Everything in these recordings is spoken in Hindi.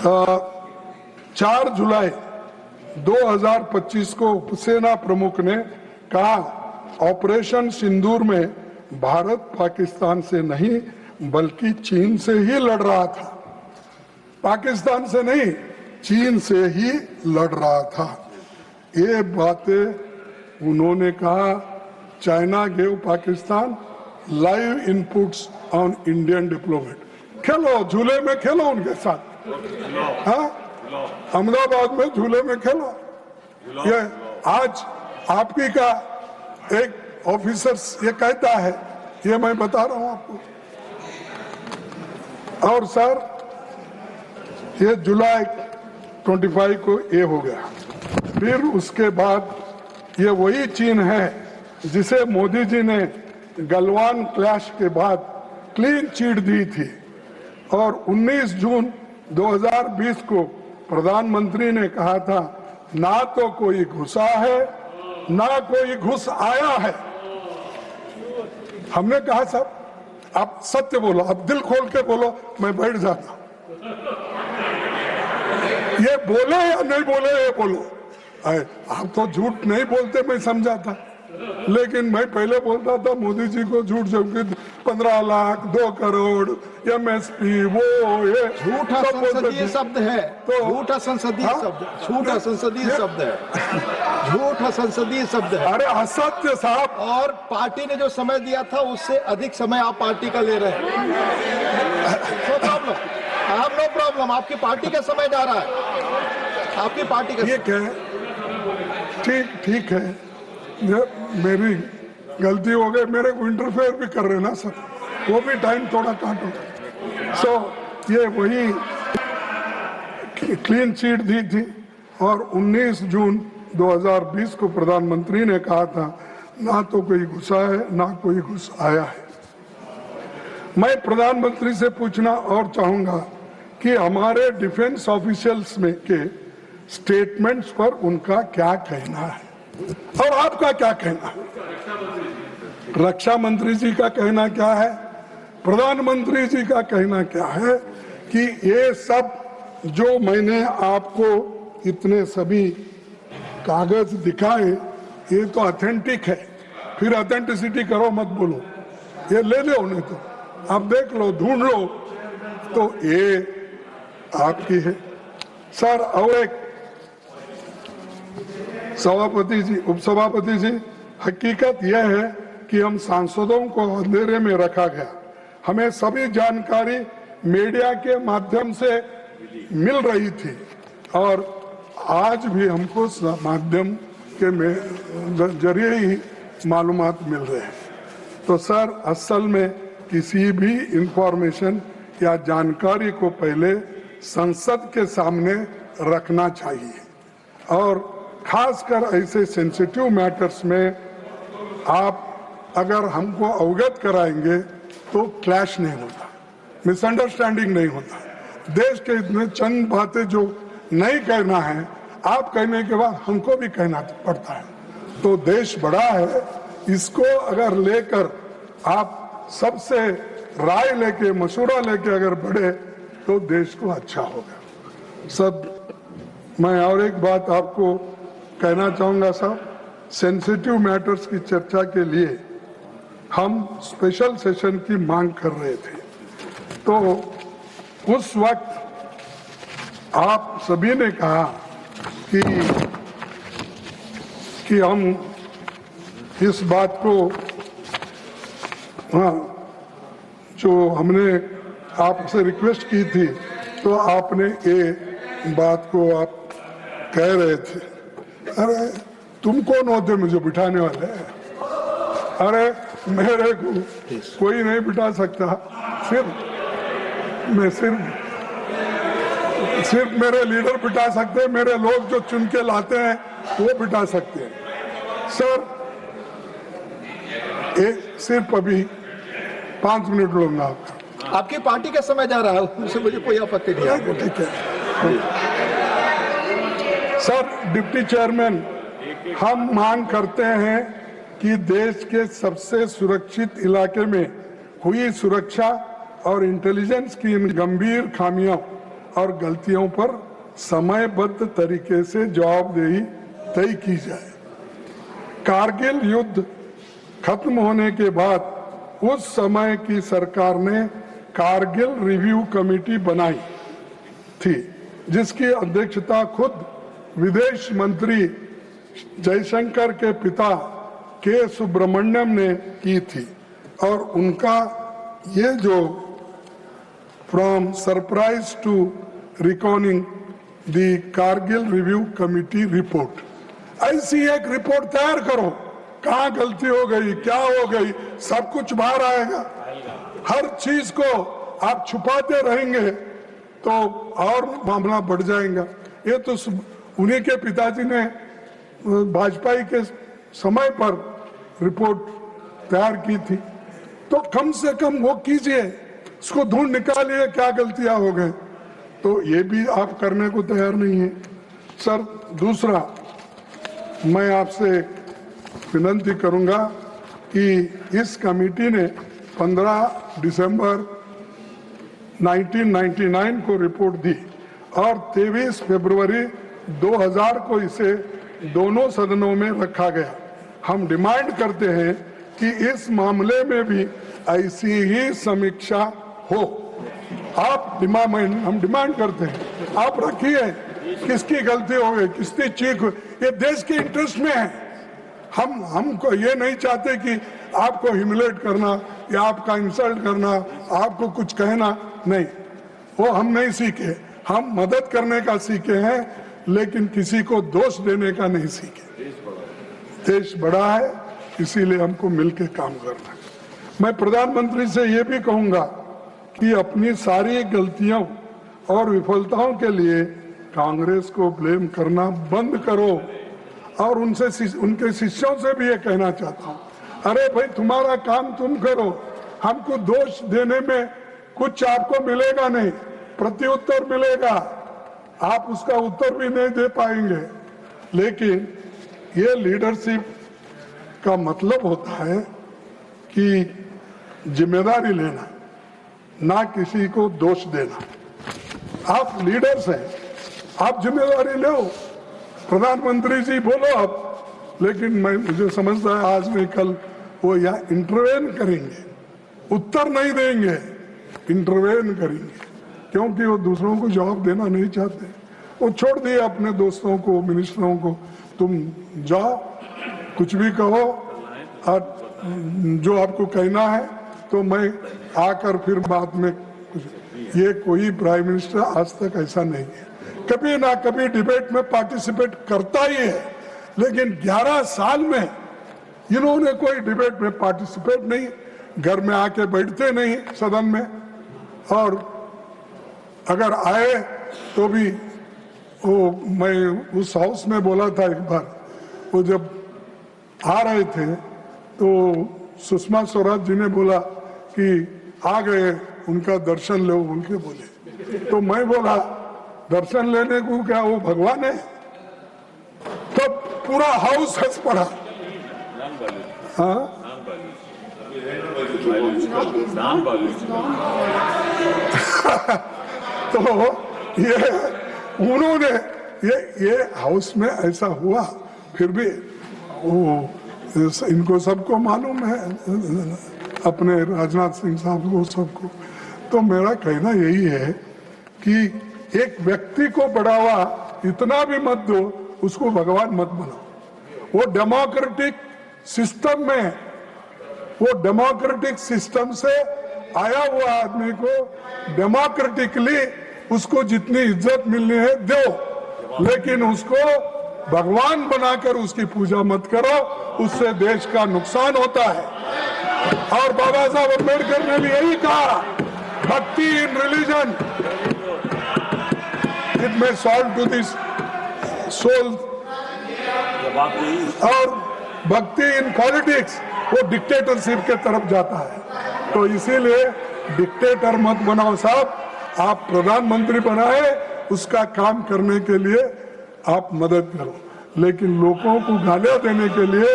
4 जुलाई 2025 को उपसेना प्रमुख ने कहा ऑपरेशन सिंदूर में भारत पाकिस्तान से नहीं बल्कि चीन से ही लड़ रहा था। पाकिस्तान से नहीं, चीन से ही लड़ रहा था। ये बातें उन्होंने कहा। China gave Pakistan live inputs on Indian diplomat. खेलो, झूले में खेलो उनके साथ। हाँ, अहमदाबाद में झूले में खेलो। ये आज आपकी का एक ऑफिसर ये कहता है, ये मैं बता रहा हूं आपको। और सर, ये जुलाई 25 को ये हो गया। फिर उसके बाद ये वही चीन है जिसे मोदी जी ने गलवान क्लैश के बाद क्लीन चिट दी थी और 19 जून 2020 को प्रधानमंत्री ने कहा था ना तो कोई घुसा है ना कोई घुस आया है। हमने कहा साहब आप सत्य बोलो, आप दिल खोल के बोलो, मैं बैठ जाता हूं। ये बोले या नहीं बोले ये बोलो। आप तो झूठ नहीं बोलते, मैं समझा था, लेकिन मैं पहले बोलता था मोदी जी को झूठ जबकि 15 लाख 2 करोड़ MSP वो ये झूठा संसदीय शब्द है। तो झूठा संसदीय शब्द, झूठा संसदीय शब्द है, झूठा संसदीय शब्द है। अरे असत्य साहब। और पार्टी ने जो समय दिया था उससे अधिक समय आप पार्टी का ले रहे हैं। नो प्रॉब्लम, आप नो प्रॉब्लम, आपकी पार्टी का समय जा रहा है, आपकी पार्टी का। ठीक है, ठीक है, मेरी गलती हो गई, मेरे को इंटरफेयर भी कर रहे ना सर, वो भी टाइम थोड़ा काटो। ये वही क्लीन चिट दी थी और 19 जून 2020 को प्रधानमंत्री ने कहा था ना तो कोई घुसा है ना कोई घुस आया है। मैं प्रधानमंत्री से पूछना और चाहूंगा कि हमारे डिफेंस ऑफिशियल्स में के स्टेटमेंट्स पर उनका क्या कहना है और आपका क्या कहना है। रक्षा मंत्री जी का कहना क्या है, प्रधानमंत्री जी का कहना क्या है कि ये सब जो मैंने आपको इतने सभी कागज दिखाए ये तो ऑथेंटिक है। फिर ऑथेंटिसिटी करो मत बोलो, ये ले लो, नहीं तो आप देख लो, ढूंढ लो, तो ये आपकी है सर। और एक सभापति जी, उपसभापति जी, हकीकत यह है कि हम सांसदों को अंधेरे में रखा गया। हमें सभी जानकारी मीडिया के माध्यम से मिल रही थी और आज भी हमको माध्यम के जरिए ही मालूमात मिल रहे हैं। तो सर, असल में किसी भी इंफॉर्मेशन या जानकारी को पहले संसद के सामने रखना चाहिए और खासकर ऐसे सेंसिटिव मैटर्स में आप अगर हमको अवगत कराएंगे तो क्लैश नहीं होता, मिसअंडरस्टैंडिंग नहीं होता। देश के इतने चंद बातें जो नहीं कहना है, आप कहने के बाद हमको भी कहना पड़ता है। तो देश बड़ा है, इसको अगर लेकर आप सबसे राय लेके मशवरा लेके अगर बढ़े तो देश को अच्छा होगा। सब मैं और एक बात आपको कहना चाहूंगा साहब, सेंसिटिव मैटर्स की चर्चा के लिए हम स्पेशल सेशन की मांग कर रहे थे, तो उस वक्त आप सभी ने कहा कि हम इस बात को, हाँ, जो हमने आपसे रिक्वेस्ट की थी तो आपने ये बात को आप कह रहे थे। अरे तुम कौन होते मुझे बिठाने वाले? अरे मेरे को कोई नहीं बिठा सकता, सिर्फ मेरे लीडर बिठा सकते हैं, मेरे लोग जो चुन के लाते हैं वो बिठा सकते हैं। सर, सिर्फ अभी 5 मिनट लूंगा आपका। आपकी पार्टी का समय जा रहा है, उससे मुझे कोई आपत्ति नहीं है। ठीक है सर। डिप्टी चेयरमैन, हम मांग करते हैं कि देश के सबसे सुरक्षित इलाके में हुई सुरक्षा और इंटेलिजेंस की इन गंभीर खामियों और गलतियों पर समयबद्ध तरीके से जवाबदेही तय की जाए। कारगिल युद्ध खत्म होने के बाद उस समय की सरकार ने कारगिल रिव्यू कमेटी बनाई थी, जिसकी अध्यक्षता खुद विदेश मंत्री जयशंकर के पिता के सुब्रमण्यम ने की थी। और उनका ये जो from surprise to recording the Kargil review committee report, ऐसी एक रिपोर्ट तैयार करो, कहाँ गलती हो गई, क्या हो गई, सब कुछ बाहर आएगा। हर चीज को आप छुपाते रहेंगे तो और मामला बढ़ जाएगा। ये तो उन्हीं के पिताजी ने वाजपेयी के समय पर रिपोर्ट तैयार की थी, तो कम से कम वो कीजिए, उसको ढूंढ निकालिए क्या गलतियां हो गए। तो ये भी आप करने को तैयार नहीं है। सर, दूसरा मैं आपसे विनती करूंगा कि इस कमेटी ने 15 दिसंबर 1999 को रिपोर्ट दी और 23 फरवरी 2000 को इसे दोनों सदनों में रखा गया। हम डिमांड करते हैं कि इस मामले में भी ऐसी ही समीक्षा हो। हम डिमांड करते हैं, आप रखिए, किसकी गलती हो गई, किसकी चीख हुई, ये देश के इंटरेस्ट में है। हमको ये नहीं चाहते कि आपको ह्यूमिलेट करना या आपका इंसल्ट करना, आपको कुछ कहना, नहीं, वो हम नहीं सीखे। हम मदद करने का सीखे हैं, लेकिन किसी को दोष देने का नहीं सीखे। देश बड़ा है, इसीलिए हमको मिलकर काम करना है। मैं प्रधानमंत्री से ये भी कहूंगा कि अपनी सारी गलतियों और विफलताओं के लिए कांग्रेस को ब्लेम करना बंद करो। और उनके शिष्यों से भी ये कहना चाहता हूँ, अरे भाई तुम्हारा काम तुम करो, हमको दोष देने में कुछ आपको मिलेगा नहीं, प्रत्युत्तर मिलेगा, आप उसका उत्तर भी नहीं दे पाएंगे। लेकिन ये लीडरशिप का मतलब होता है कि जिम्मेदारी लेना, ना किसी को दोष देना। आप लीडर्स हैं, आप जिम्मेदारी लो। प्रधानमंत्री जी बोलो आप, लेकिन मुझे समझता है आज नहीं कल वो यहाँ इंटरवेन करेंगे, उत्तर नहीं देंगे, इंटरवेन करेंगे, क्योंकि वो दूसरों को जवाब देना नहीं चाहते। वो छोड़ दिए अपने दोस्तों को, मिनिस्टरों को, तुम जाओ कुछ भी कहो और जो आपको कहना है तो मैं आकर फिर बाद में कुछ। ये कोई प्राइम मिनिस्टर आज तक ऐसा नहीं है, कभी ना कभी डिबेट में पार्टिसिपेट करता ही है, लेकिन 11 साल में इन्होंने कोई डिबेट में पार्टिसिपेट नहीं, घर में आके बैठते नहीं सदन में, और अगर आए तो भी वो, मैं उस हाउस में बोला था एक बार, वो जब आ रहे थे तो सुषमा स्वराज जी ने बोला कि आ गए, उनका दर्शन लो, उनके बोले, तो मैं बोला दर्शन लेने को क्या वो भगवान है? तो पूरा हाउस हंस पड़ा। हाँ, तो ये उन्होंने ये हाउस में ऐसा हुआ, फिर भी वो इनको सबको मालूम है, अपने राजनाथ सिंह साहब को, सबको। तो मेरा कहना यही है कि एक व्यक्ति को बढ़ावा इतना भी मत दो, उसको भगवान मत बनाओ। वो डेमोक्रेटिक सिस्टम से आया हुआ आदमी को डेमोक्रेटिकली उसको जितनी इज्जत मिलनी है दो, लेकिन उसको भगवान बनाकर उसकी पूजा मत करो, उससे देश का नुकसान होता है। और बाबा साहब अम्बेडकर ने भी यही कहा, भक्ति इन रिलीजन इट में सॉल्व टू दिस सोल, और भक्ति इन पॉलिटिक्स वो डिक्टेटरशिप के तरफ जाता है। तो इसीलिए डिक्टेटर मत बनाओ साहब, आप प्रधानमंत्री बनाए, उसका काम करने के लिए आप मदद करो, लेकिन लोगों को गालियां देने के लिए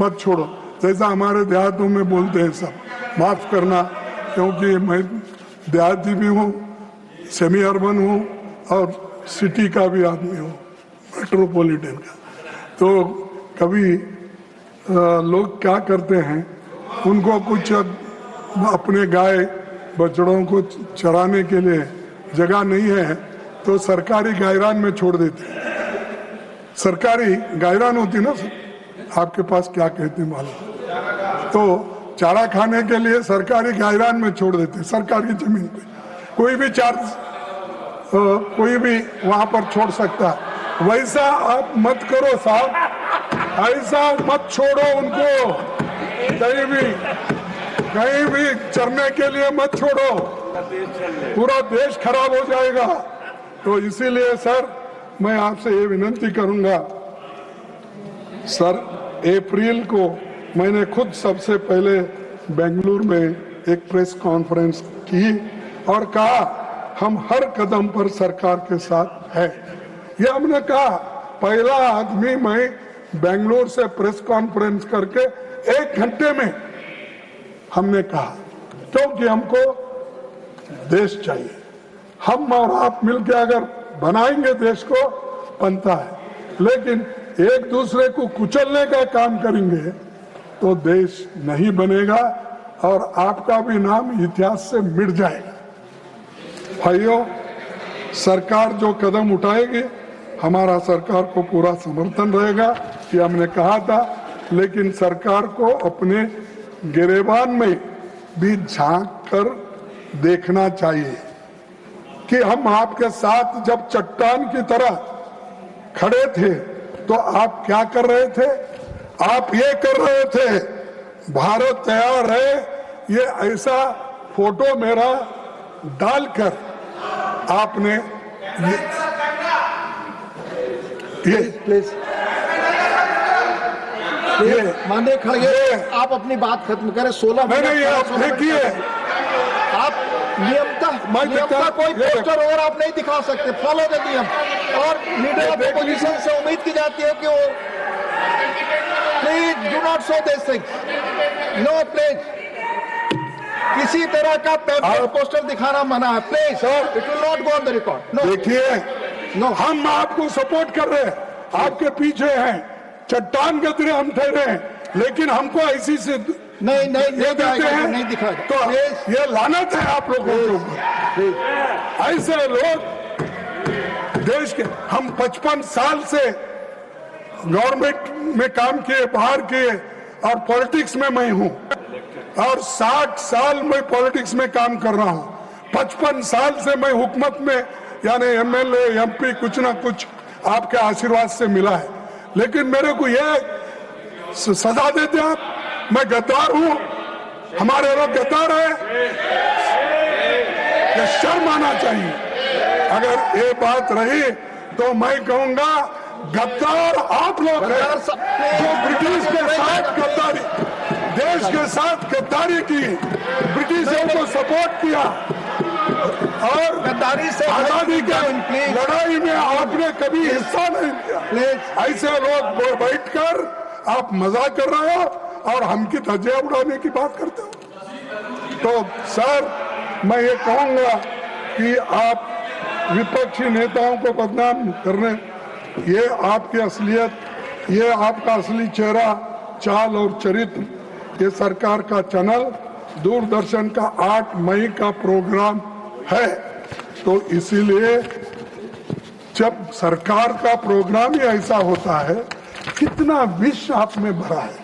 मत छोड़ो। जैसा हमारे देहातों में बोलते हैं सब, माफ करना, क्योंकि मैं देहाती भी हूँ, सेमी अर्बन हूँ और सिटी का भी आदमी हूँ, मेट्रोपॉलिटन का। तो कभी लोग क्या करते हैं, उनको कुछ अपने गाय बछड़ों को चराने के लिए जगह नहीं है तो सरकारी गायरान में छोड़ देते हैं। सरकारी गायरान होती ना, आपके पास क्या कहते हैं मालूम, तो चारा खाने के लिए सरकारी गायरान में छोड़ देते हैं, सरकारी जमीन पे। कोई भी कोई भी वहां पर छोड़ सकता है। वैसा आप मत करो साहब, ऐसा मत छोड़ो उनको, कहीं भी चरने के लिए मत छोड़ो, पूरा देश खराब हो जाएगा। तो इसीलिए सर मैं आपसे ये विनती करूंगा सर, अप्रैल को मैंने खुद सबसे पहले बेंगलुरु में एक प्रेस कॉन्फ्रेंस की और कहा हम हर कदम पर सरकार के साथ है। ये हमने कहा, पहला आदमी मैं बेंगलुरु से प्रेस कॉन्फ्रेंस करके 1 घंटे में हमने कहा, क्योंकि हमको देश चाहिए। हम और आप मिलकर अगर बनाएंगे देश को बनता है, लेकिन एक दूसरे को कुचलने का काम करेंगे तो देश नहीं बनेगा और आपका भी नाम इतिहास से मिट जाएगा। भाइयों, सरकार जो कदम उठाएगी हमारा सरकार को पूरा समर्थन रहेगा, ये हमने कहा था। लेकिन सरकार को अपने गिरेबान में भी झांक कर देखना चाहिए कि हम आपके साथ जब चट्टान की तरह खड़े थे तो आप क्या कर रहे थे? आप ये कर रहे थे, भारत तैयार है, ये ऐसा फोटो मेरा डालकर आपने प्लीज माननीय खड़गे, आप अपनी बात खत्म करें। 16 मिनट देखिए, आप नियमता कोई पोस्टर और आप नहीं दिखा सकते, फॉलो द नियम। और लीडर ऑफ अपोजिशन से उम्मीद की जाती है कि वो please do not show this things, no please, किसी तरह का पेपर पोस्टर दिखाना मना है, please sir, it will not go on the record. देखिए, नो, हम आपको सपोर्ट कर रहे हैं, आपके पीछे हैं, चट्टान के तरह हम ठहरे हैं, लेकिन हमको ऐसी से नहीं ये देते हैं, नहीं दिखा तो ये लानत है आप लोगों के ऊपर। ऐसे लोग देश के, हम 55 साल से गवर्नमेंट में काम किए, बाहर किए, और पॉलिटिक्स में मैं हूं, और 60 साल मैं पॉलिटिक्स में काम कर रहा हूं। 55 साल से मैं हुकूमत में, यानी एमएलए एमपी कुछ ना कुछ आपके आशीर्वाद से मिला है, लेकिन मेरे को यह सजा देते आप, मैं गद्दार हूं, हमारे लोग गद्दार है, ये शर्म आना चाहिए। अगर ये बात रही तो मैं कहूंगा गद्दार आप लोग हैं, जो ब्रिटिश के साथ गद्दारी, देश के साथ गद्दारी की, ब्रिटिशों को सपोर्ट किया, और गद्दारी से आजादी की लड़ाई में आपने कभी हिस्सा नहीं लिया। ऐसे लोग बैठकर आप मजाक कर रहे हो और हमकी धज्जियां उड़ाने की बात करते हो। तो सर, मैं ये कहूंगा कि आप विपक्षी नेताओं को बदनाम करने, ये आपकी असलियत, ये आपका असली चेहरा, चाल और चरित्र, ये सरकार का चैनल दूरदर्शन का 8 मई का प्रोग्राम है। तो इसीलिए जब सरकार का प्रोग्राम ही ऐसा होता है, कितना विष आप में भरा है,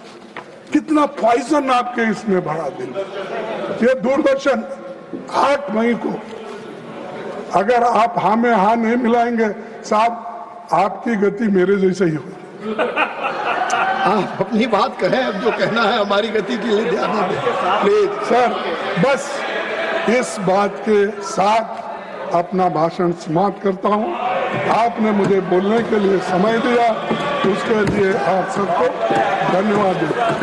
कितना पॉइजन आपके इसमें भरा दिल। ये दूरदर्शन 8 मई को अगर आप हाँ में हाँ नहीं मिलाएंगे साहब, आपकी गति मेरे जैसे ही होगी। आप अपनी बात करें, अब जो कहना है हमारी गति के लिए ध्यान दें प्लीज। सर, बस इस बात के साथ अपना भाषण समाप्त करता हूं। आपने मुझे बोलने के लिए समय दिया, उसके लिए आप सबको धन्यवाद देता हूं।